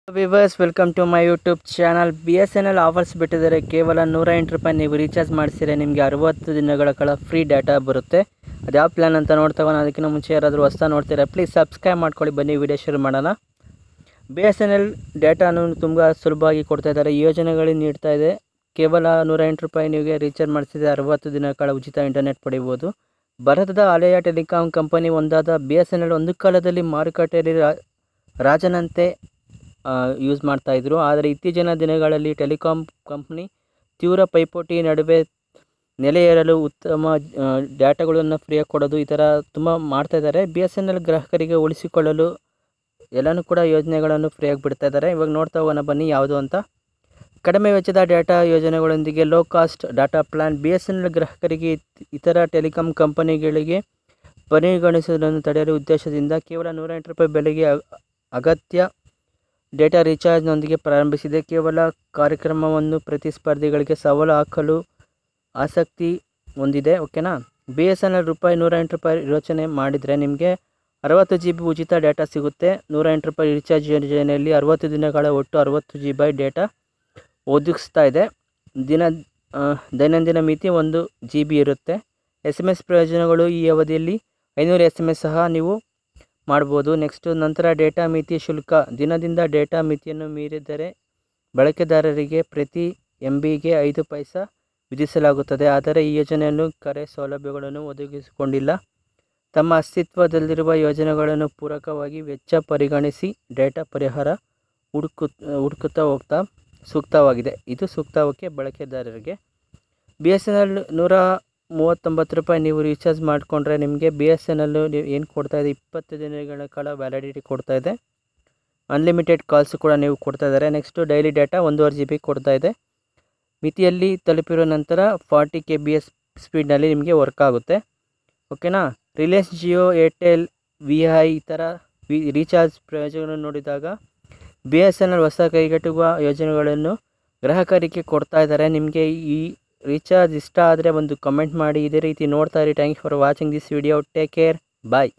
Viewers welcome to my YouTube channel. BSNL offers ಬಿಟ್ಟಿದ್ದಾರೆ. ಕೇವಲ 108 ರೂಪಾಯಿ ನೀವು ರೀಚಾರ್ಜ್ ಮಾಡಿಸಿದರೆ ನಿಮಗೆ 60 ದಿನಗಳ ಕಾಲ ಫ್ರೀ ಡಾಟಾ ಬರುತ್ತೆ. ಅದು ಯಾವ ಪ್ಲ್ಯಾನ್ ಅಂತ ನೋಡ್ತಗೋಣ. ಅದಕ್ಕಿಂತ ಮುಂಚೆ ಯಾರಾದರೂ ಹೊಸ ನೋಡ್ತೀರಾ ಪ್ಲೀಸ್ ಸಬ್ಸ್ಕ್ರೈಬ್ ಮಾಡ್ಕೊಳ್ಳಿ. ಬನ್ನಿ ವಿಡಿಯೋ ಶುರು ಮಾಡೋಣ. BSNL ಡಾಟಾನು ತುಂಬ ಸುಲಭವಾಗಿ ಕೊಡ್ತಾ ಇದ್ದಾರೆ. ಯೋಜನೆಗಳು ನೀಡ್ತಾ ಇದೆ. ಕೇವಲ 108 ರೂಪಾಯಿ ನೀವು ರೀಚಾರ್ಜ್ ಮಾಡಿಸಿದರೆ 60 ದಿನಗಳ ಕಾಲ ಉಚಿತ ಇಂಟರ್ನೆಟ್ ಪಡೆಯಬಹುದು. ಭಾರತದ ಹಳೆಯ ಟೆಲಿಕಾಂ ಕಂಪನಿ ಒಂದಾದ BSNL ಒಂದು ಕಾಲದಲ್ಲಿ ಮಾರುಕಟ್ಟೆಯಲ್ಲಿ ರಾಜನಂತೆ ಯೂಸ್ ಮಾಡ್ತಾಯಿದ್ರು. ಆದರೆ ಇತ್ತೀಚಿನ ದಿನಗಳಲ್ಲಿ ಟೆಲಿಕಾಂ ಕಂಪ್ನಿ ತೀವ್ರ ಪೈಪೋಟಿ ನಡುವೆ ನೆಲೆಯೇರಲು ಉತ್ತಮ ಡಾಟಾಗಳನ್ನು ಫ್ರೀಯಾಗಿ ಕೊಡೋದು ಈ ಥರ ತುಂಬ ಮಾಡ್ತಾಯಿದ್ದಾರೆ. BSNL ಗ್ರಾಹಕರಿಗೆ ಉಳಿಸಿಕೊಳ್ಳಲು ಎಲ್ಲನೂ ಕೂಡ ಯೋಜನೆಗಳನ್ನು ಫ್ರೀಯಾಗಿ ಬಿಡ್ತಾ ಇದ್ದಾರೆ. ಇವಾಗ ನೋಡ್ತಾ ಹೋಗೋಣ ಬನ್ನಿ ಯಾವುದು ಅಂತ. ಕಡಿಮೆ ವೆಚ್ಚದ ಡಾಟಾ ಯೋಜನೆಗಳೊಂದಿಗೆ low cost data plan. BSNL ಗ್ರಾಹಕರಿಗೆ ಇತರ ಟೆಲಿಕಾಂ ಕಂಪನಿಗಳಿಗೆ ಪರಿಗಣಿಸುವುದನ್ನು ತಡೆಯಲು ಉದ್ದೇಶದಿಂದ ಕೇವಲ 108 ರೂಪಾಯಿ ಬೆಲೆಗೆ ಅಗತ್ಯ ಡೇಟಾ ರೀಚಾರ್ಜ್ನೊಂದಿಗೆ ಪ್ರಾರಂಭಿಸಿದೆ. ಕೇವಲ ಕಾರ್ಯಕ್ರಮವನ್ನು ಪ್ರತಿಸ್ಪರ್ಧಿಗಳಿಗೆ ಸವಾಲು ಹಾಕಲು ಆಸಕ್ತಿ ಹೊಂದಿದೆ. ಓಕೆನಾ. BSNL ರೂಪಾಯಿ 108 ರೂಪಾಯಿ ಯೋಚನೆ ಮಾಡಿದರೆ ನಿಮಗೆ 60 GB ಉಚಿತ ಡಾಟಾ ಸಿಗುತ್ತೆ. 108 ರೂಪಾಯಿ ರೀಚಾರ್ಜ್ ಯೋಜನೆಯಲ್ಲಿ 60 ದಿನಗಳ ಒಟ್ಟು 60 GB ಡೇಟಾ ಒದಗಿಸ್ತಾ ಇದೆ. ದೈನಂದಿನ ಮಿತಿ 1 GB ಇರುತ್ತೆ. SMS ಪ್ರಯೋಜನಗಳು ಈ ಅವಧಿಯಲ್ಲಿ 500 SMS ಸಹ ನೀವು ಮಾಡ್ಬೋದು. ನಂತರ ಡೇಟಾ ಮಿತಿ ಶುಲ್ಕ. ದಿನದಿಂದ ಡೇಟಾ ಮಿತಿಯನ್ನು ಮೀರಿದರೆ ಬಳಕೆದಾರರಿಗೆ ಪ್ರತಿ MBಗೆ 5 ಪೈಸಾ ವಿಧಿಸಲಾಗುತ್ತದೆ. ಆದರೆ ಈ ಯೋಜನೆಯನ್ನು ಕರೆ ಸೌಲಭ್ಯಗಳನ್ನು ಒದಗಿಸಿಕೊಂಡಿಲ್ಲ. ತಮ್ಮ ಅಸ್ತಿತ್ವದಲ್ಲಿರುವ ಯೋಜನೆಗಳನ್ನು ಪೂರಕವಾಗಿ ವೆಚ್ಚ ಪರಿಗಣಿಸಿ ಡೇಟಾ ಪರಿಹಾರ ಹುಡುಕುತ್ತಾ ಹೋಗ್ತಾ ಸೂಕ್ತವಾಗಿದೆ. ಇದು ಸೂಕ್ತವಕ್ಕೆ ಬಳಕೆದಾರರಿಗೆ. BSNL 139 ರೂಪಾಯಿ ನೀವು ರೀಚಾರ್ಜ್ ಮಾಡಿಕೊಂಡ್ರೆ ನಿಮಗೆ BSNL ಏನು ಕೊಡ್ತಾಯಿದೆ, 20 ದಿನಗಳ ಕಾಲ ವ್ಯಾಲಿಡಿಟಿ ಕೊಡ್ತಾಯಿದೆ. ಅನ್ಲಿಮಿಟೆಡ್ ಕಾಲ್ಸ್ ಕೂಡ ನೀವು ಕೊಡ್ತಾಯಿದ್ದಾರೆ. ಡೈಲಿ ಡಾಟಾ 1.5 GB ಕೊಡ್ತಾಯಿದೆ. ಮಿತಿಯಲ್ಲಿ ತಲುಪಿರೋ ನಂತರ 40 kbps ಸ್ಪೀಡ್ನಲ್ಲಿ ನಿಮಗೆ ವರ್ಕ್ ಆಗುತ್ತೆ. ಓಕೆನಾ. ರಿಲಯನ್ಸ್ ಜಿಯೋ, ಏರ್ಟೆಲ್, VI ಈ ಥರ ರೀಚಾರ್ಜ್ ಪ್ರಯೋಜನಗಳನ್ನು ನೋಡಿದಾಗ BSNL ಹೊಸ ಕೈಗೆಟುಕುವ ಯೋಜನೆಗಳನ್ನು ಗ್ರಾಹಕರಿಗೆ ಕೊಡ್ತಾ ಇದ್ದಾರೆ. ನಿಮಗೆ ಈ ರೀಚಾರ್ಜ್ ಇಷ್ಟ ಆದರೆ ಒಂದು ಕಮೆಂಟ್ ಮಾಡಿ. ಇದೇ ರೀತಿ ನೋಡ್ತಾ ಇರಿ. Thank you for watching this video. Take care. Bye.